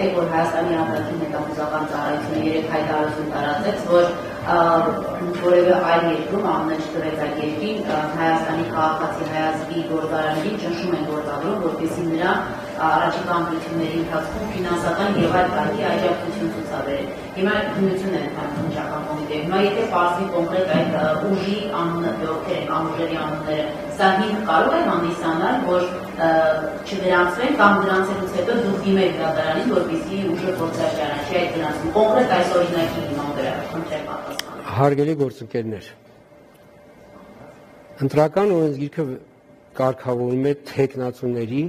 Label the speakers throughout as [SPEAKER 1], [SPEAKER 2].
[SPEAKER 1] գիտեք, որ Հայաստանի արտաքին հետախուզական ծառայությունը երեք հայտարարություն տարածեց, որ որևէ այլ երկրում ԱՄՆ չտվեց այդ երկրին Հայաստանի քաղաքացի հայազգի գործարաններին ճնշում են գործադրում, որպեսզի նրա առաջիկա ամբությունների ընթացքում ֆինանսական եւ այլ կարգի աջակցություն ցուցաբերեն։ Հիմա քննություն են հանրապետական կոմիտեի։ Հիմա եթե պարզվի կոնկրետ այդ ուժի անունը, ովքեր են անուժերի անունները, սա հիմք կարող է հանդիսանալ, որ չգրանցվեն կամ գրանցելուց հետո դուք դիմեք դատարանին, որպեսզի ուժը գործարարի այդ գրանցում։ Կոնկրետ այս օրինակի հիման վրա խնդրեմ պատասխանել։
[SPEAKER 2] Հարգելի գործընկերներ, ընտրական օրենսգիրքը կարգավորում է թեկնածուների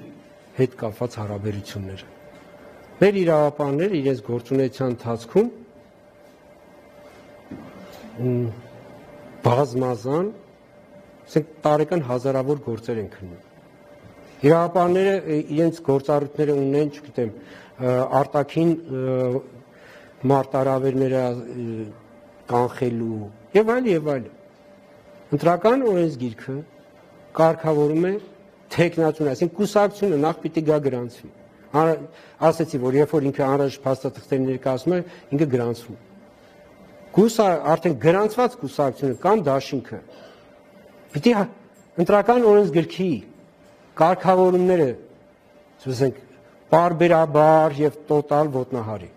[SPEAKER 2] հետ կապված հարաբերությունները։ Մեր իրավապահները իրենց գործունեության ընթացքում բազմազան, տարեկան հազարավոր գործեր են քննում։ Իրավապահները իրենց գործառույթները ունեն, չգիտեմ, արտաքին մարտահրավերները կանխելու եւ այլ։ Ընտրական օրենսգիրքը կարգավորում է թեկնածուն, այսինքն կուսակցությունը նախ պիտի գա գրանցվի։ Ասացի, որ երբ որ ինքը անհրաժեշտ փաստաթղթեր ներկայացնում է, ինքը գրանցվում։ Արդեն գրանցված կուսակցությունը կամ դաշինքը պիտի ընտրական օրենսգրքի կարգավորումները, ասենք, պարբերաբար եւ տոտալ ոտնահարի։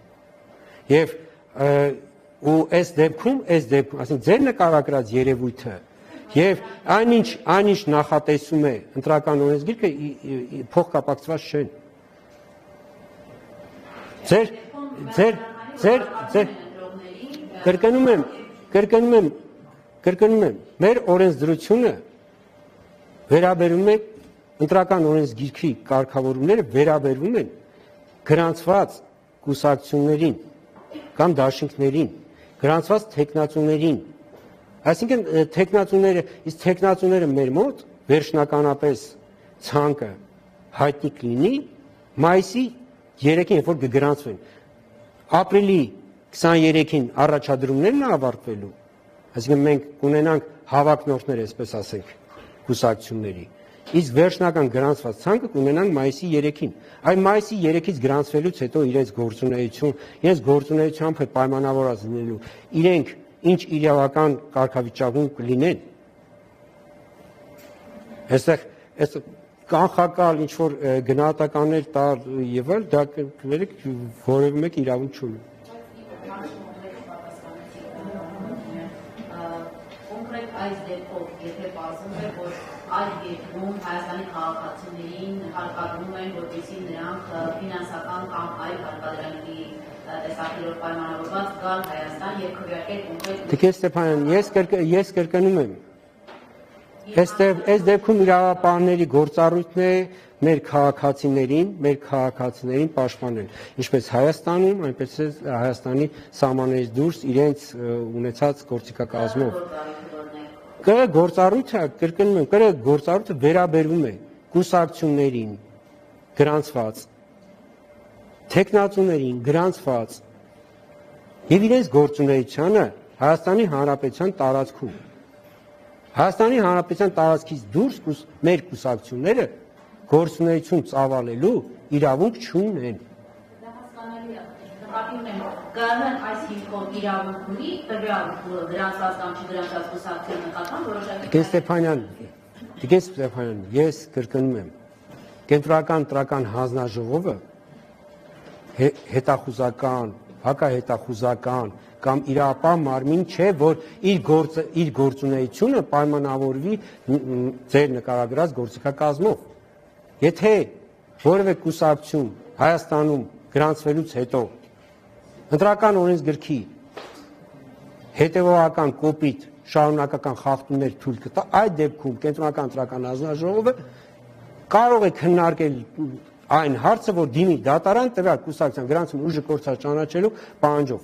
[SPEAKER 2] Եվ ու այս դեպքում, ասենք, ձեր նկարագրած երևույթը եւ այնինչ նախատեսում է ընտրական օրենսգիրքը փոխկապակցված չեն։ Ձեր կրկնում եմ, մեր օրենսդրությունը վերաբերում է ընտրական օրենսգիրքի կարգավորումները վերաբերվում են գրանցված կուսակցություններին կամ դաշինքներին, գրանցված թեկնածուներին։ Այսինքն թեկնածուները մեր մոտ վերջնականապես ցանկը հայտնի կլինի մայիսի 3-ին, երբ որ կգրանցվեն։ Ապրիլի 23-ին առաջադրումներն ավարտվելու, այսինքն մենք կունենանք հավակնորդներ, այսպես ասենք, կուսակցությունների։ Իսկ վերջնական գրանցված ցանկը կունենանք մայիսի 3-ին։ Այն մայիսի 3-ից գրանցվելուց հետո իրենց գործունեությամբ պայմանավորված լինելու, իրենք ինչ իրավական կարգավիճակում կլինեն։ Այստեղ կանխակալ ինչ-որ գնահատականներ տալ եւ այլ, դա որևէ մեկ իրավունք չունի։
[SPEAKER 1] Կոնկրետ այս դեպքով, եթե պարզվում է, որ այլ երկրում Հայաստանի քաղաքացիներին հարկադրում են, որպեսզի նրանք ֆինանսական կամ այլ հարկադրանքի տեսակներով պայմանավորված գալ Հայաստան եւ քվեարկել կոնկրետ։
[SPEAKER 2] Տիկին Ստեփանյան, ես կրկնում եմ։ Այս դեպքում իրավապահների գործառույթն է մեր քաղաքացիներին պաշտպանել, ինչպես Հայաստանում, այնպես էլ Հայաստանի սահմաններից դուրս իրենց ունեցած գործիքակազմով։ Գործառույթը վերաբերվում է կուսակցություններին գրանցված, թեկնածուներին գրանցված եւ իրենց գործունեությանը Հայաստանի Հանրապետության տարածքում։ Հայաստանի Հանրապետության տարածքից դուրս մեր կուսակցությունները գործունեություն ծավալելու իրավունք չունեն։
[SPEAKER 1] Դա հասկանալի է։ Նկատի ունեմ, ԿԸՄ-ն այս հիմքով իրավունք ունի տվյալ գրանցված կամ չգրանցված կուսակցության նկատմամբ որոշակի։
[SPEAKER 2] Տիկին Ստեփանյան, ես կրկնում եմ, Կենտրոնական ընտրական հանձնաժողովը հետախուզական, հակահետախուզական կամ իրավապահ մարմին չէ, որ իր գործունեությունը պայմանավորվի ձեր նկարագրած գործիքակազմով։ Եթե որևէ կուսակցություն Հայաստանում գրանցվելուց հետո ընտրական օրենսգրքի հետևողական կոպիտ շարունակական խախտումներ թույլ կտա, այդ դեպքում Կենտրոնական ընտրական հանձնաժողովը կարող է քննարկել այն հարցը, որ դիմի դատարան տվյալ կուսակցության գրանցում ուժը կորցած ճանաչելու պահանջով։